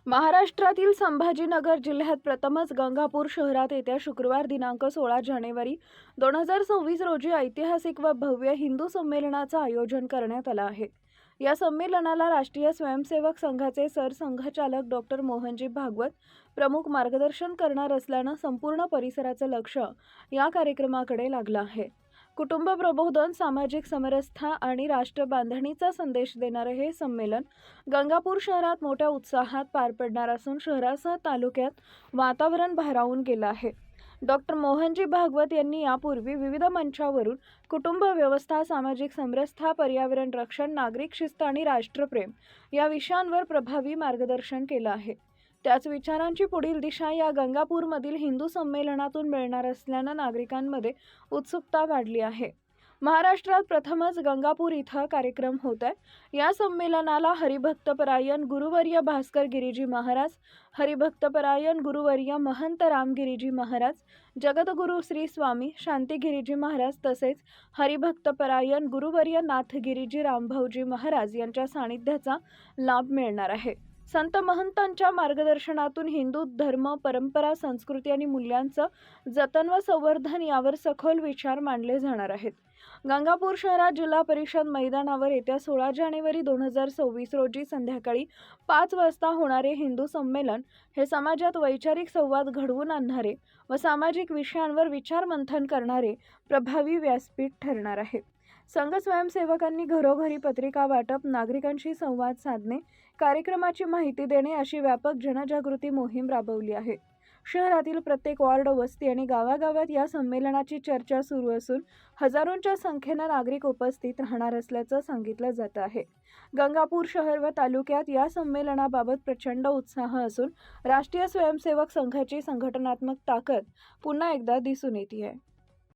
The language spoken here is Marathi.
महाराष्ट्रातील संभाजीनगर जिल्ह्यात प्रथमच गंगापूर शहरात येत्या शुक्रवार दिनांक 16 जानेवारी 2026 रोजी ऐतिहासिक व भव्य हिंदू संमेलनाचं आयोजन करण्यात आलं आहे। या संमेलनाला राष्ट्रीय स्वयंसेवक संघाचे सरसंघचालक डॉक्टर मोहनजी भागवत प्रमुख मार्गदर्शन करणार असल्यानं संपूर्ण परिसराचं लक्ष या कार्यक्रमाकडे लागलं आहे। कुटुंब प्रबोधन, सामाजिक समरसता आणि राष्ट्रबांधणीचा संदेश देणारे हे संमेलन गंगापूर शहरात मोठ्या उत्साहात पार पडणार असून शहरासह तालुक्यात वातावरण भारावून गेलं आहे। डॉक्टर मोहनजी भागवत यांनी यापूर्वी विविध मंचावरून कुटुंब व्यवस्था, सामाजिक समरसता, पर्यावरण रक्षण, नागरिक शिस्त आणि राष्ट्रप्रेम या विषयांवर प्रभावी मार्गदर्शन केलं आहे। त्याच विचारांची पुढील दिशा या गंगापूरमधील हिंदू संमेलनातून मिळणार असल्यानं नागरिकांमध्ये उत्सुकता वाढली आहे। महाराष्ट्रात प्रथमच गंगापूर इथं कार्यक्रम होत आहे। या संमेलनाला हरिभक्तपरायण गुरुवर्य भास्कर गिरीजी महाराज, हरिभक्तपरायण गुरुवर्य महंत रामगिरीजी महाराज, जगद्गुरु श्री स्वामी शांती गिरीजी महाराज तसेच हरिभक्तपरायण गुरुवर्य नाथगिरीजी रामभाऊजी महाराज यांच्या सानिध्याचा लाभ मिळणार आहे। संत महंतांच्या मार्गदर्शनातून हिंदू धर्म, परंपरा, संस्कृती आणि मूल्यांचं जतन व संवर्धन यावर सखोल विचार मांडले जाणार आहेत। गंगापूर शहरात जिल्हा परिषद मैदानावर येत्या 16 जानेवारी 2026 रोजी संध्याकाळी 5 वाजता होणारे हिंदू संमेलन हे समाजात वैचारिक संवाद घडवून आणणारे व सामाजिक विषयांवर विचार मंथन करणारे प्रभावी व्यासपीठ ठरणार आहे। संघ स्वयंसेवकांनी घरोघरी पत्रिका वाटप, नागरिकांशी संवाद साधणे, कार्यक्रमाची माहिती देणे अशी व्यापक जनजागृती मोहीम राबवली आहे। शहरातील प्रत्येक वॉर्ड, वस्ती आणि गावागावात या संमेलनाची चर्चा सुरू असून हजारोंच्या संख्येनं नागरिक उपस्थित राहणार असल्याचं सांगितलं जात आहे। गंगापूर शहर व तालुक्यात या संमेलनाबाबत प्रचंड उत्साह असून राष्ट्रीय स्वयंसेवक संघाची संघटनात्मक ताकद पुन्हा एकदा दिसून येते आहे।